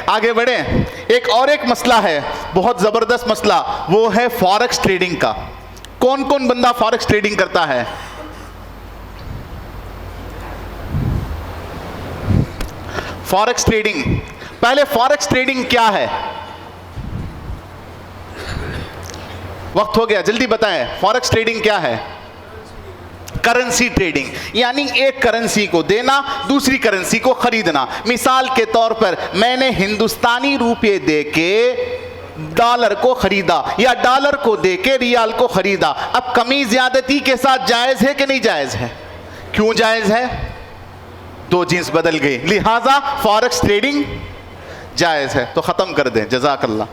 आगे बढ़े। एक मसला है, बहुत जबरदस्त मसला, वो है फॉरेक्स ट्रेडिंग का। कौन कौन बंदा फॉरेक्स ट्रेडिंग करता है? फॉरेक्स ट्रेडिंग, पहले फॉरेक्स ट्रेडिंग क्या है? वक्त हो गया, जल्दी बताएं, फॉरेक्स ट्रेडिंग क्या है? करेंसी ट्रेडिंग, यानी एक करेंसी को देना, दूसरी करेंसी को खरीदना। मिसाल के तौर पर मैंने हिंदुस्तानी रुपये देके डॉलर को खरीदा या डॉलर को देके रियाल को खरीदा। अब कमी ज्यादती के साथ जायज है कि नहीं जायज है? क्यों जायज है? दो जींस बदल गई, लिहाजा फॉरेक्स ट्रेडिंग जायज है। तो खत्म कर दें, जज़ाकल्लाह।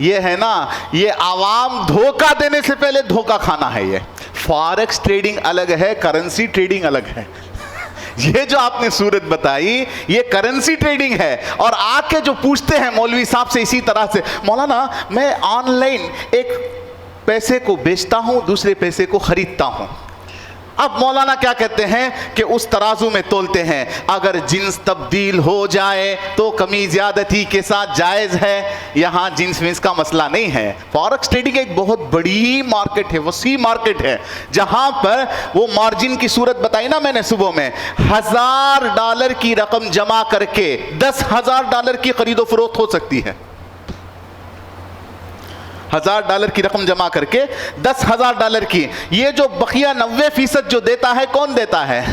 ये है ना, ये आवाम धोखा देने से पहले धोखा खाना है। ये फॉरेक्स ट्रेडिंग अलग है, करेंसी ट्रेडिंग अलग है। ये जो आपने सूरत बताई ये करेंसी ट्रेडिंग है। और आके जो पूछते हैं मौलवी साहब से इसी तरह से, मौलाना मैं ऑनलाइन एक पैसे को बेचता हूं, दूसरे पैसे को खरीदता हूं। अब मौलाना क्या कहते हैं कि उस तराजू में तोलते हैं, अगर जिन्स तब्दील हो जाए तो कमी ज्यादती के साथ जायज है। यहां जिन्स विन्स का मसला नहीं है। फॉरेक्स ट्रेडिंग एक बहुत बड़ी मार्केट है, वसी मार्केट है, जहां पर वो मार्जिन की सूरत बताई ना मैंने सुबह में, $1000 की रकम जमा करके $10,000 की खरीदो फरोख्त हो सकती है। $1000 की रकम जमा करके $10,000 की, ये जो बकिया 90% जो देता है, कौन देता है?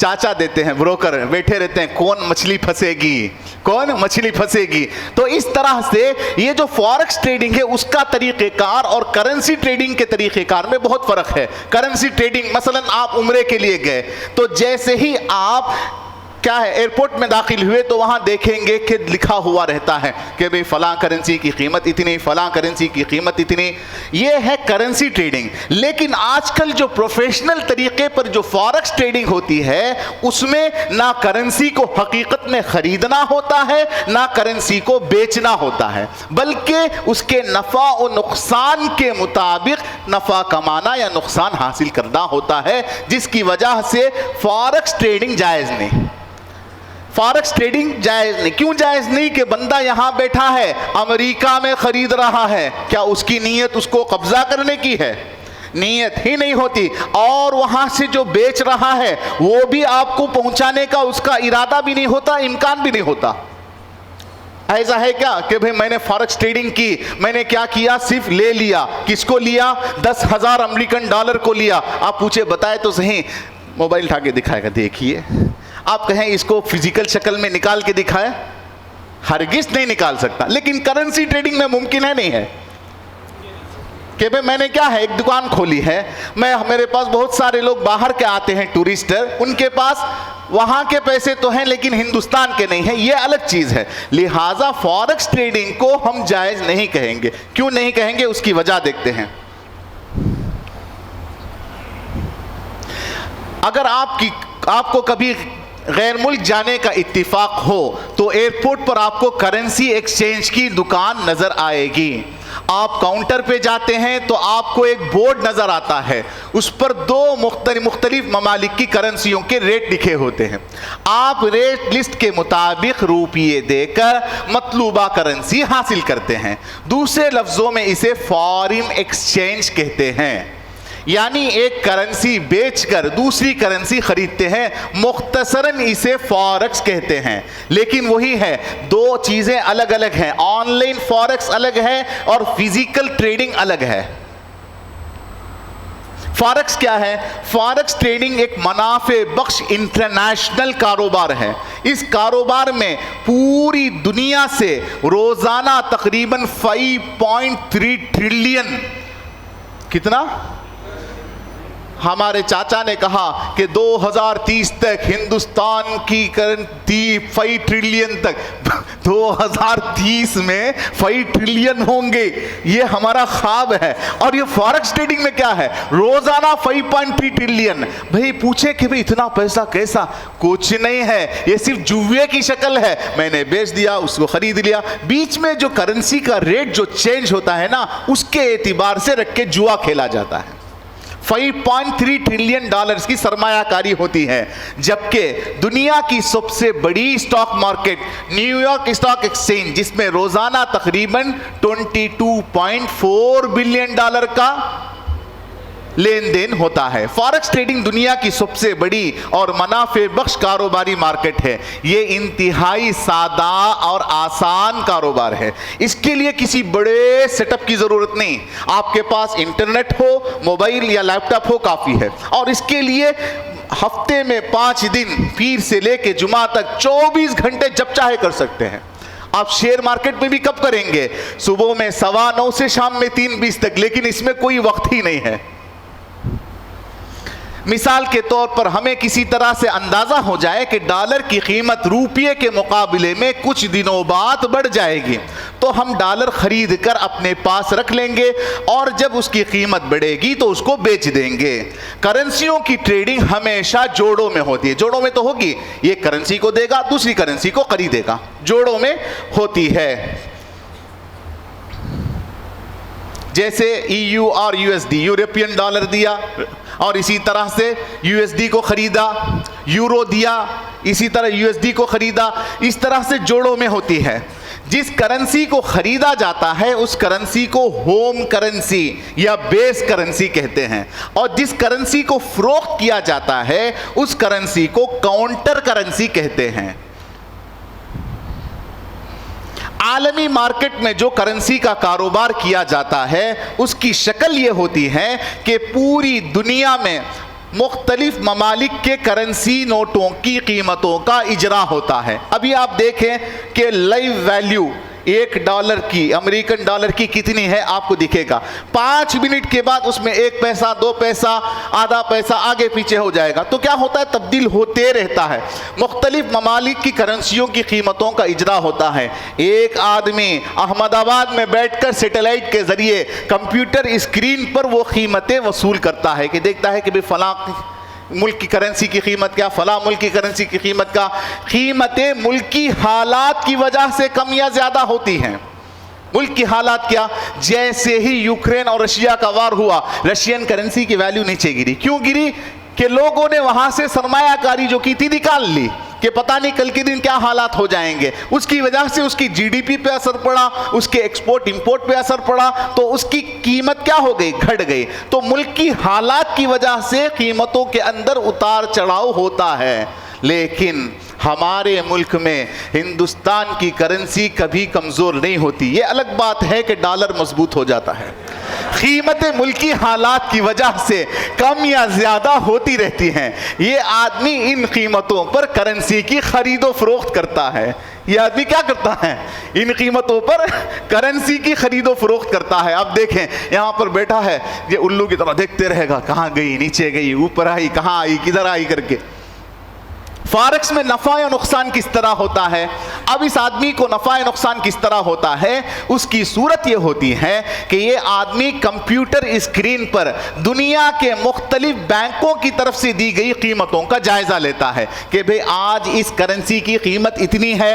चाचा देते हैं, ब्रोकर बैठे रहते हैं, कौन मछली फंसेगी, कौन मछली फंसेगी। तो इस तरह से ये जो फॉरेक्स ट्रेडिंग है उसका तरीक़ेकार और करेंसी ट्रेडिंग के तरीक़ेकार में बहुत फ़र्क है। करेंसी ट्रेडिंग, मसलन आप उम्रे के लिए गए, तो जैसे ही आप क्या है एयरपोर्ट में दाखिल हुए तो वहां देखेंगे कि लिखा हुआ रहता है कि भाई फलां करेंसी की कीमत इतनी, फलां करेंसी की कीमत इतनी। ये है करेंसी ट्रेडिंग। लेकिन आजकल जो प्रोफेशनल तरीके पर जो फॉरेक्स ट्रेडिंग होती है उसमें ना करेंसी को हकीकत में खरीदना होता है, ना करेंसी को बेचना होता है, बल्कि उसके नफा और नुकसान के मुताबिक नफा कमाना या नुकसान हासिल करना होता है, जिसकी वजह से फॉरेक्स ट्रेडिंग जायज नहीं। फॉरेक्स ट्रेडिंग जायज नहीं। क्यों जायज नहीं? कि बंदा यहां बैठा है, अमेरिका में खरीद रहा है, क्या उसकी नीयत उसको कब्जा करने की है? नीयत ही नहीं होती। और वहां से जो बेच रहा है वो भी आपको पहुंचाने का उसका इरादा भी नहीं होता, इम्कान भी नहीं होता। ऐसा है क्या कि भाई मैंने फॉरेक्स ट्रेडिंग की, मैंने क्या किया, सिर्फ ले लिया। किसको लिया? $10,000 को लिया। आप पूछे बताए तो सही, मोबाइल उठा के दिखाएगा, देखिए। आप कहें इसको फिजिकल शक्ल में निकाल के दिखाए, हरगिज़ नहीं निकाल सकता। लेकिन करेंसी ट्रेडिंग में मुमकिन है, नहीं है कि भाई मैंने क्या है एक दुकान खोली है, मेरे पास बहुत सारे लोग बाहर के आते हैं, टूरिस्टर, उनके पास वहां के पैसे तो हैं लेकिन हिंदुस्तान के नहीं है, ये अलग चीज है। लिहाजा फॉरेक्स ट्रेडिंग को हम जायज नहीं कहेंगे। क्यों नहीं कहेंगे? उसकी वजह देखते हैं। अगर आपको कभी गैर मुल्क जाने का इत्तिफाक हो तो एयरपोर्ट पर आपको करेंसी एक्सचेंज की दुकान नजर आएगी। आप काउंटर पे जाते हैं तो आपको एक बोर्ड नजर आता है, उस पर 2 मुख्तलिफ ममालिक की करेंसियों के रेट लिखे होते हैं। आप रेट लिस्ट के मुताबिक रुपये देकर मतलूबा करेंसी हासिल करते हैं। दूसरे लफ्जों में इसे फॉरेन एक्सचेंज कहते हैं, यानी एक करेंसी बेचकर दूसरी करेंसी खरीदते हैं। मुख्तसरन इसे फॉरेक्स कहते हैं। लेकिन वही है, 2 चीजें अलग अलग हैं। ऑनलाइन फॉरेक्स अलग है और फिजिकल ट्रेडिंग अलग है। फॉरेक्स क्या है? फॉरेक्स ट्रेडिंग एक मुनाफे बख्श इंटरनेशनल कारोबार है। इस कारोबार में पूरी दुनिया से रोजाना तकरीबन 5.3 ट्रिलियन, कितना? हमारे चाचा ने कहा कि 2030 तक हिंदुस्तान की करेंसी 5 ट्रिलियन तक 2030 में 5 ट्रिलियन होंगे, ये हमारा ख्वाब है। और ये फॉरेक्स ट्रेडिंग में क्या है? रोजाना 5.3 ट्रिलियन। भाई पूछे कि भाई इतना पैसा कैसा? कुछ नहीं है, ये सिर्फ जुए की शक्ल है। मैंने बेच दिया, उसको खरीद लिया। बीच में जो करेंसी का रेट जो चेंज होता है ना, उसके एतबार से रख के जुआ खेला जाता है। 5.3 ट्रिलियन डॉलर्स की सरमायाकारी होती है, जबकि दुनिया की सबसे बड़ी stock market New York stock exchange, जिसमें रोजाना तकरीबन 22.4 बिलियन डॉलर का लेन देन होता है। फॉरेक्स ट्रेडिंग दुनिया की सबसे बड़ी और मुनाफे बख्श कारोबारी मार्केट है। ये इंतहाई सादा और आसान कारोबार है। इसके लिए किसी बड़े सेटअप की जरूरत नहीं, आपके पास इंटरनेट हो, मोबाइल या लैपटॉप हो, काफी है। और इसके लिए हफ्ते में 5 दिन, पीर से लेके जुमा तक 24 घंटे जब चाहे कर सकते हैं। आप शेयर मार्केट में भी कब करेंगे? सुबह में 9:15 से शाम में 3:20 तक, लेकिन इसमें कोई वक्त ही नहीं है। मिसाल के तौर पर हमें किसी तरह से अंदाजा हो जाए कि डॉलर की कीमत रुपये के मुकाबले में कुछ दिनों बाद बढ़ जाएगी, तो हम डॉलर खरीद कर अपने पास रख लेंगे और जब उसकी कीमत बढ़ेगी तो उसको बेच देंगे। करेंसियों की ट्रेडिंग हमेशा जोड़ों में होती है। जोड़ों में तो होगी, ये करेंसी को देगा, दूसरी करेंसी को खरीदेगा, जोड़ों में होती है। जैसे EU और USD, यूरोपियन डॉलर दिया और इसी तरह से USD को खरीदा, यूरो दिया, इसी तरह USD को खरीदा, इस तरह से जोड़ों में होती है। जिस करेंसी को खरीदा जाता है उस करेंसी को होम करेंसी या बेस करेंसी कहते हैं, और जिस करेंसी को फरोख्त किया जाता है उस करेंसी को काउंटर करेंसी कहते हैं। आलमी मार्केट में जो करेंसी का कारोबार किया जाता है उसकी शक्ल ये होती है कि पूरी दुनिया में मुख्तलिफ ममालिक के करेंसी नोटों की कीमतों का इजरा होता है। अभी आप देखें कि लाइव वैल्यू $1 की, अमेरिकन डॉलर की कितनी है आपको दिखेगा। 5 मिनट के बाद उसमें 1 पैसा, 2 पैसा, आधा पैसा आगे पीछे हो जाएगा। तो क्या होता है, तब्दील होते रहता है। मुख्तलिफ ममालिक की करेंसियों की कीमतों का इजरा होता है। एक आदमी अहमदाबाद में बैठकर सैटेलाइट के जरिए कंप्यूटर स्क्रीन पर वो कीमतें वसूल करता है कि देखता है कि भाई फलां मुल्क की करेंसी की कीमत क्या, फला मुल्क की करेंसी की कीमत का। कीमतें मुल्की हालात की वजह से कम या ज्यादा होती हैं। मुल्क की हालात क्या, जैसे ही यूक्रेन और रशिया का वार हुआ, रशियन करेंसी की वैल्यू नीचे गिरी। क्यों गिरी? कि लोगों ने वहां से सरमायाकारी जो की थी निकाल ली कि पता नहीं कल के दिन क्या हालात हो जाएंगे। उसकी वजह से उसकी GDP पे असर पड़ा, उसके एक्सपोर्ट इंपोर्ट पे असर पड़ा, तो उसकी कीमत क्या हो गई, घट गई। तो मुल्क की हालात की वजह से कीमतों के अंदर उतार चढ़ाव होता है। लेकिन हमारे मुल्क में हिंदुस्तान की करेंसी कभी कमज़ोर नहीं होती। ये अलग बात है कि डॉलर मजबूत हो जाता है, कीमतें मुल्की हालात की वजह से कम या ज़्यादा होती रहती हैं। ये आदमी इन कीमतों पर करेंसी की खरीदो फरोख्त करता है। ये आदमी क्या करता है, इन कीमतों पर करेंसी की खरीदो फरोख्त करता है। आप देखें, यहाँ पर बैठा है, ये उल्लू की तरह देखते रहेगा, कहाँ गई, नीचे गई, ऊपर आई, कहाँ आई, किधर आई करके। फॉरेक्स में नफा या नुकसान किस तरह होता है? अब इस आदमी को नफा या नुकसान किस तरह होता है, उसकी सूरत यह होती है कि ये आदमी कंप्यूटर स्क्रीन पर दुनिया के मुख्तलिफ बैंकों की तरफ से दी गई कीमतों का जायजा लेता है कि भाई आज इस करेंसी की कीमत इतनी है,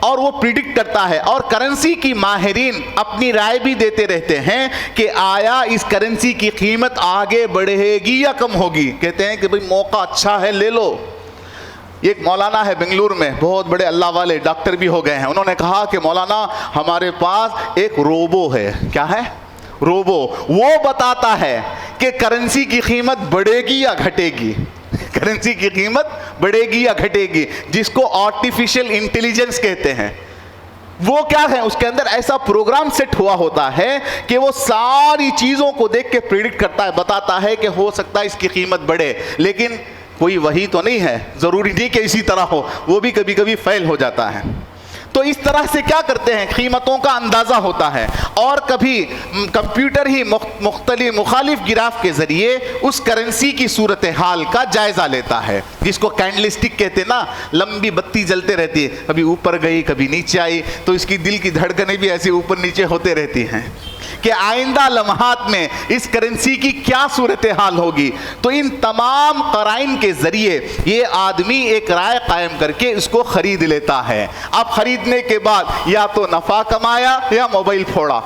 और वो प्रिडिक्ट करता है। और करेंसी की माहिरीन अपनी राय भी देते रहते हैं कि आया इस करेंसी की कीमत आगे बढ़ेगी या कम होगी। कहते हैं कि भाई मौका अच्छा है, ले लो। एक मौलाना है बेंगलुरु में, बहुत बड़े अल्लाह वाले, डॉक्टर भी हो गए हैं। उन्होंने कहा कि मौलाना हमारे पास एक रोबो है। क्या है? रोबो। वो बताता है कि करेंसी की कीमत बढ़ेगी या घटेगी, करेंसी की कीमत बढ़ेगी या घटेगी, जिसको आर्टिफिशियल इंटेलिजेंस कहते हैं। वो क्या है, उसके अंदर ऐसा प्रोग्राम सेट हुआ होता है कि वो सारी चीज़ों को देख के प्रिडिक्ट करता है, बताता है कि हो सकता है इसकी कीमत बढ़े। लेकिन कोई वही तो नहीं है, ज़रूरी नहीं कि इसी तरह हो, वो भी कभी कभी फेल हो जाता है। तो इस तरह से क्या करते हैं, कीमतों का अंदाज़ा होता है। और कभी कंप्यूटर ही मुखालिफ गिराफ के ज़रिए उस करेंसी की सूरत हाल का जायज़ा लेता है, जिसको कैंडलस्टिक कहते हैं ना, लंबी बत्ती जलते रहती है, कभी ऊपर गई कभी नीचे आई, तो इसकी दिल की धड़कनें भी ऐसे ऊपर नीचे होते रहती हैं कि आइंदा लम्हात में इस करेंसी की क्या सूरत हाल होगी। तो इन तमाम कराइन के ज़रिए ये आदमी एक राय कायम करके इसको ख़रीद लेता है। अब ख़रीदने के बाद या तो नफ़ा कमाया या मोबाइल फोड़ा।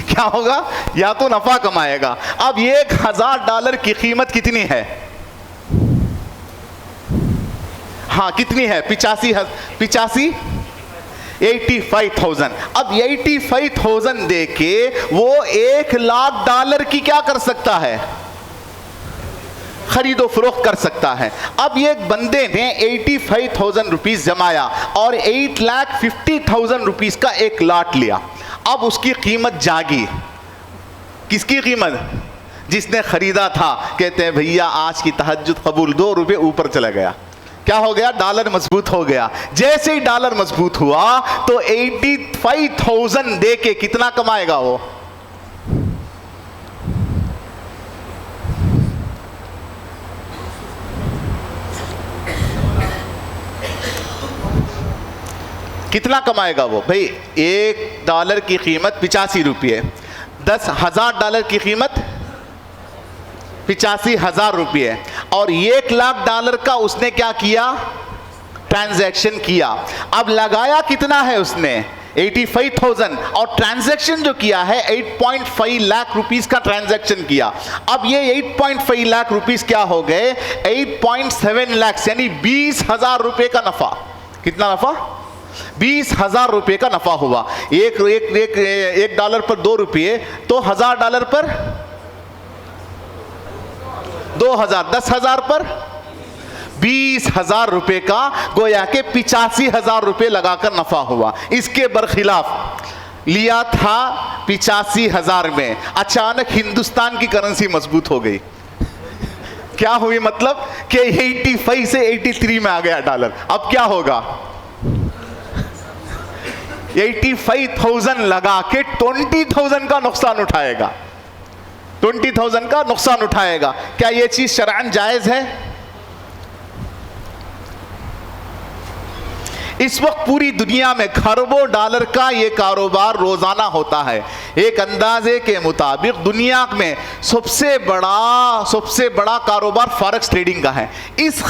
क्या क्या होगा, या तो नफा कमाएगा। अब $1000 की कीमत कितनी है? हाँ कितनी है? 85,000। अब 85,000 दे के वो $1,00,000 की क्या कर सकता है? खरीदो फरोख्त कर सकता है। अब ये बंदे ने 85,000 रुपीज जमाया और 8,50,000 रुपीज का एक लाट लिया। अब उसकी कीमत जागी। किसकी कीमत? जिसने खरीदा था। कहते हैं भैया आज की तहज्जुद कबूल, $2 ऊपर चला गया। क्या हो गया? डॉलर मजबूत हो गया। जैसे ही डॉलर मजबूत हुआ तो 85,000 दे के कितना कमाएगा वो? कितना कमाएगा वो भाई? $1 की कीमत 85 रुपये, $10,000 की कीमत 85,000 रुपये, और $1,00,000 का उसने क्या किया? ट्रांजैक्शन किया। अब लगाया कितना है उसने? 85,000, और ट्रांजैक्शन जो किया है 8.5 लाख रुपीस का ट्रांजैक्शन किया। अब ये 8.5 लाख रुपीस क्या हो गए? 8.7 लाख, यानी 20,000 रुपये का नफा। कितना नफा? 20,000 रुपये का नफा हुआ। एक डॉलर पर $2, तो $1,000 पर 2,000, 10,000 पर 20,000 रुपये का, गोया के 85,000 रुपये लगाकर नफा हुआ। इसके बरखिलाफ लिया था 85,000 में, अचानक हिंदुस्तान की करेंसी मजबूत हो गई। क्या हुई? मतलब कि 85 से 83 में आ गया डॉलर। अब क्या होगा? 85,000 लगा के 20,000 का नुकसान उठाएगा। 20,000 का नुकसान उठाएगा। क्या यह चीज शरअन जायज है? इस वक्त पूरी दुनिया में खरबों डॉलर का यह कारोबार रोजाना होता है। एक अंदाजे के मुताबिक दुनिया में सबसे बड़ा कारोबार फॉरेक्स ट्रेडिंग का है। इस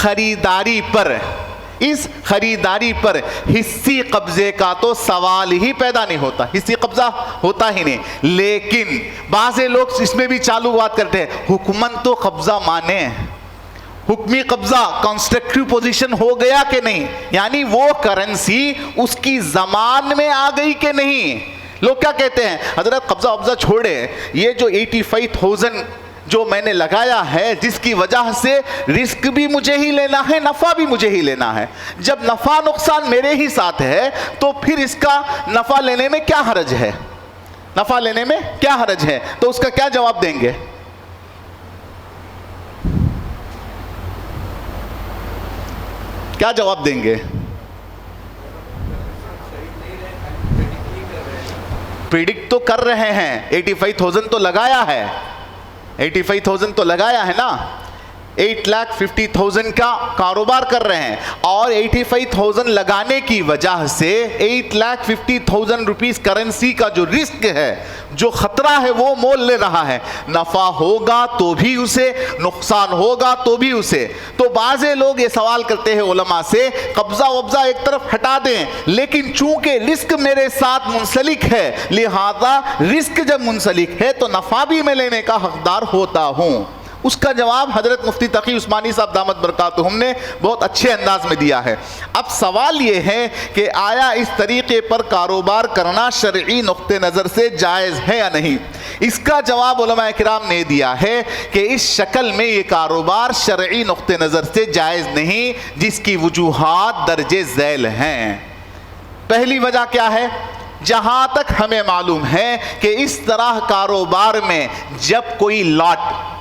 खरीदारी पर हिस्सी कब्जे का तो सवाल ही पैदा नहीं होता। हिस्सी कब्जा होता ही नहीं। लेकिन बाज़े लोग इसमें भी चालू बात करते हैं, हुक्मन तो कब्जा माने, हुक्मी कब्जा कंस्ट्रक्टिव पोजीशन हो गया कि नहीं, यानी वो करेंसी उसकी जमान में आ गई कि नहीं। लोग क्या कहते हैं, हजरत कब्जा वब्जा छोड़े, ये जो 85,000 जो मैंने लगाया है, जिसकी वजह से रिस्क भी मुझे ही लेना है, नफा भी मुझे ही लेना है। जब नफा नुकसान मेरे ही साथ है तो फिर इसका नफा लेने में क्या हरज है? नफा लेने में क्या हरज है? तो उसका क्या जवाब देंगे? क्या जवाब देंगे? प्रिडिक्ट तो कर रहे हैं, 85,000 तो लगाया है, 85,000 तो लगाया है ना। 8,50,000 का कारोबार कर रहे हैं और 85,000 लगाने की वजह से 8,50,000 रुपीस करेंसी का जो रिस्क है, जो खतरा है, वो मोल ले रहा है। नफा होगा तो भी उसे, नुकसान होगा तो भी उसे। तो बाज़े लोग ये सवाल करते हैं उलमा से, कब्जा वब्जा एक तरफ हटा दें, लेकिन चूंकि रिस्क मेरे साथ मुंसलिक है, लिहाजा रिस्क जब मुंसलिक है तो नफा भी मैं लेने का हकदार होता हूं। उसका जवाब हजरत मुफ्ती तकी उस्मानी साहब दामत बरकातुहुम ने बहुत अच्छे अंदाज में दिया है। अब सवाल ये है कि आया इस तरीके पर कारोबार करना शरई नुक्ते नज़र से जायज़ है या नहीं। इसका जवाब उलमाए किराम ने दिया है कि इस शक्ल में ये कारोबार शरई नुक्ते नज़र से जायज़ नहीं, जिसकी वजूहात दर्जे झैल हैं। पहली वजह क्या है? जहां तक हमें मालूम है कि इस तरह कारोबार में जब कोई लॉट,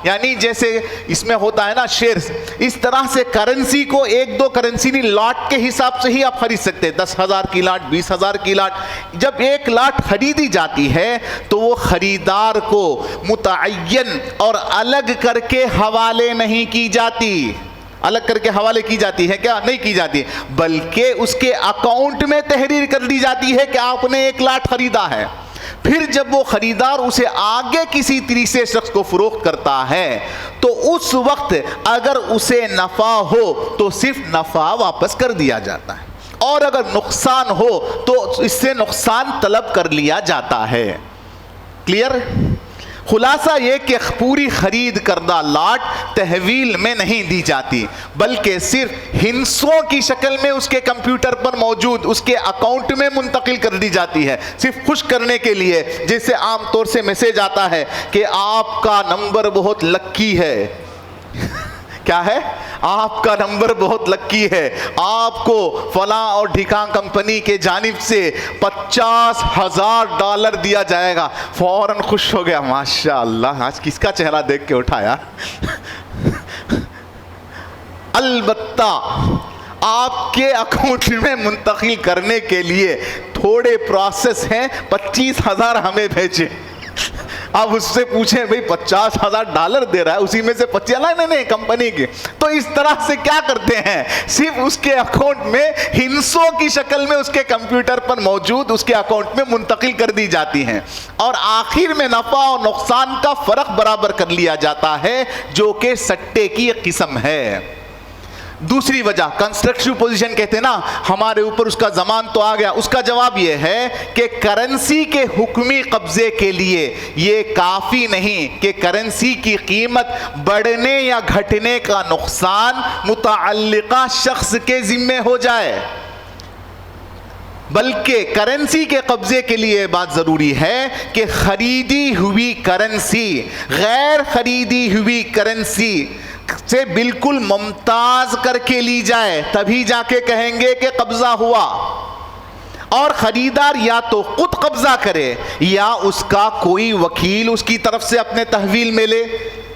यानी जैसे इसमें होता है ना शेयर्स, इस तरह से करेंसी को एक दो करेंसी नहीं, लॉट के हिसाब से ही आप खरीद सकते हैं। 10,000 की लॉट, 20,000 की लॉट। जब एक लॉट खरीदी जाती है तो वो खरीदार को मुतअय्यन और अलग करके हवाले नहीं की जाती। अलग करके हवाले की जाती है क्या? नहीं की जाती, बल्कि उसके अकाउंट में तहरीर कर दी जाती है कि आपने एक लाट खरीदा है। फिर जब वो खरीदार उसे आगे किसी तीसरे शख्स को फरोख्त करता है तो उस वक्त अगर उसे नफा हो तो सिर्फ नफा वापस कर दिया जाता है, और अगर नुकसान हो तो इससे नुकसान तलब कर लिया जाता है। क्लियर? खुलासा ये कि पूरी खरीद करदा लाट तहवील में नहीं दी जाती, बल्कि सिर्फ हिस्सों की शक्ल में उसके कंप्यूटर पर मौजूद उसके अकाउंट में मुंतकिल कर दी जाती है, सिर्फ खुश करने के लिए। जैसे आमतौर से मैसेज आता है कि आपका नंबर बहुत लक्की है। क्या है? आपका नंबर बहुत लक्की है, आपको फलां और ढिकां कंपनी के जानिब से $50,000 दिया जाएगा। फौरन खुश हो गया, माशाअल्लाह आज किसका चेहरा देख के उठाया। अलबत्ता आपके अकाउंट में मुंतकिल करने के लिए थोड़े प्रोसेस हैं, 25,000 हमें भेजें। अब उससे पूछें भाई $50,000 दे रहा है, उसी में से 25 नहीं कंपनी के। तो इस तरह से क्या करते हैं, सिर्फ उसके अकाउंट में हिस्सों की शक्ल में उसके कंप्यूटर पर मौजूद उसके अकाउंट में मुंतकिल कर दी जाती हैं, और आखिर में नफा और नुकसान का फर्क बराबर कर लिया जाता है, जो कि सट्टे की एक किस्म है। दूसरी वजह कंस्ट्रक्टिव पोजीशन कहते हैं ना, हमारे ऊपर उसका जमान तो आ गया। उसका जवाब यह है कि करेंसी के हुक्मी कब्जे के लिए यह काफी नहीं कि करेंसी की कीमत बढ़ने या घटने का नुकसान मुतअल्लिका शख्स के जिम्मे हो जाए, बल्कि करेंसी के कब्जे के लिए बात जरूरी है कि खरीदी हुई करेंसी गैर खरीदी हुई करेंसी से बिल्कुल मुमताज करके ली जाए, तभी जाके कहेंगे कि कब्जा हुआ। और खरीदार या तो खुद कब्जा करे या उसका कोई वकील उसकी तरफ से अपने तहवील में ले।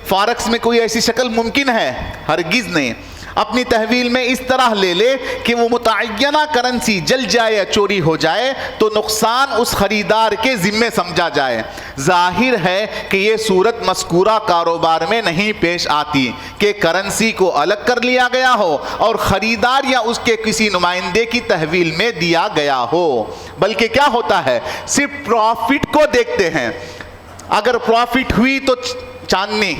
फॉरेक्स में कोई ऐसी शक्ल मुमकिन है? हरगिज नहीं। अपनी तहवील में इस तरह ले ले कि वो मुतअय्यना करेंसी जल जाए या चोरी हो जाए तो नुकसान उस खरीदार के जिम्मे समझा जाए। जाहिर है कि ये सूरत मस्कूरा कारोबार में नहीं पेश आती कि करेंसी को अलग कर लिया गया हो और ख़रीदार या उसके किसी नुमाइंदे की तहवील में दिया गया हो, बल्कि क्या होता है, सिर्फ प्रॉफिट को देखते हैं। अगर प्रॉफिट हुई तो चांदनी,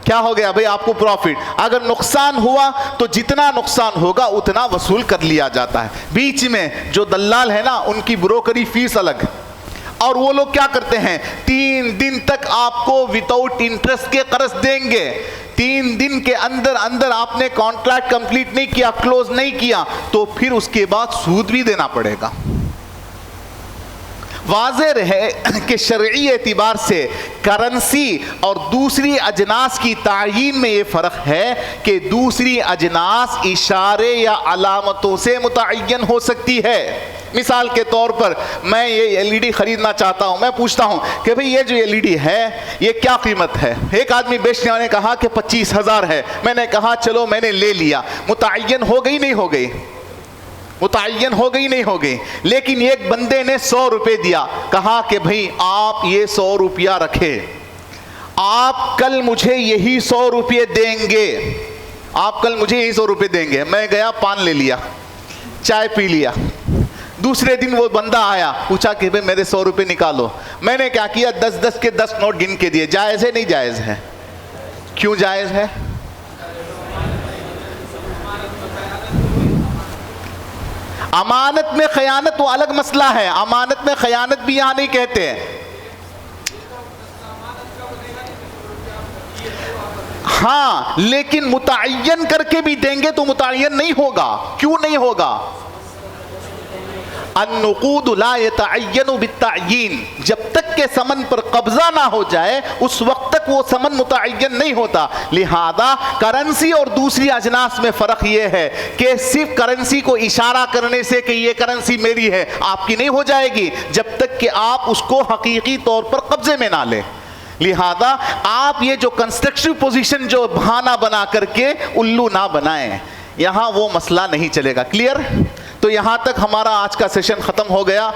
क्या हो गया भाई, आपको प्रॉफिट। अगर नुकसान हुआ तो जितना नुकसान होगा उतना वसूल कर लिया जाता है। बीच में जो दलाल है ना, उनकी ब्रोकरी फीस अलग, और वो लोग क्या करते हैं, 3 दिन तक आपको विदाउट इंटरेस्ट के कर्ज देंगे। 3 दिन के अंदर अंदर आपने कॉन्ट्रैक्ट कंप्लीट नहीं किया, क्लोज नहीं किया, तो फिर उसके बाद सूद भी देना पड़ेगा। वाज़ेह रहे कि शरई एतिबार से करेंसी और दूसरी अजनास की तायीन में ये फ़र्क है कि दूसरी अजनास इशारे या अलामतों से मुतअय्यन हो सकती है। मिसाल के तौर पर मैं ये एलईडी ख़रीदना चाहता हूँ, मैं पूछता हूँ कि भाई ये जो एलईडी है ये क्या कीमत है। एक आदमी बेचने वाले ने कहा कि 25,000 है। मैंने कहा चलो मैंने ले लिया। मुतअय्यन हो गई नहीं हो गई? मुतअय्यन हो गई नहीं हो गई। लेकिन एक बंदे ने 100 रुपये दिया, कहा कि भाई आप ये 100 रुपया रखें, आप कल मुझे यही 100 रुपये देंगे, आप कल मुझे यही 100 रुपये देंगे। मैं गया, पान ले लिया, चाय पी लिया। दूसरे दिन वो बंदा आया, पूछा कि भाई मेरे 100 रुपये निकालो। मैंने क्या किया, 10-10 के 10 नोट गिन के दिए। जायज़ है नहीं जायज़ है? क्यों जायज़ है? अमानत में खयानत वो अलग मसला है, अमानत में खयानत भी यहां नहीं कहते हैं। हाँ, लेकिन मुतअय्यन करके भी देंगे तो मुतअय्यन नहीं होगा। क्यों नहीं होगा? अन्नुकूद ला यतअय्यनु बित्तअयीन, जब तक के समन पर कब्जा ना हो जाए उस वक्त तक वो समन मुतअय्यन नहीं होता। लिहाजा करेंसी और दूसरी अजनास में फ़र्क ये है कि सिर्फ करेंसी को इशारा करने से कि ये करेंसी मेरी है आपकी नहीं हो जाएगी जब तक कि आप उसको हकीकी तौर पर कब्जे में ना लें। लिहाजा आप ये जो कंस्ट्रक्टिव पोजीशन जो बहाना बना करके उल्लू ना बनाएं, यहाँ वो मसला नहीं चलेगा। क्लियर? तो यहाँ तक हमारा आज का सेशन ख़त्म हो गया।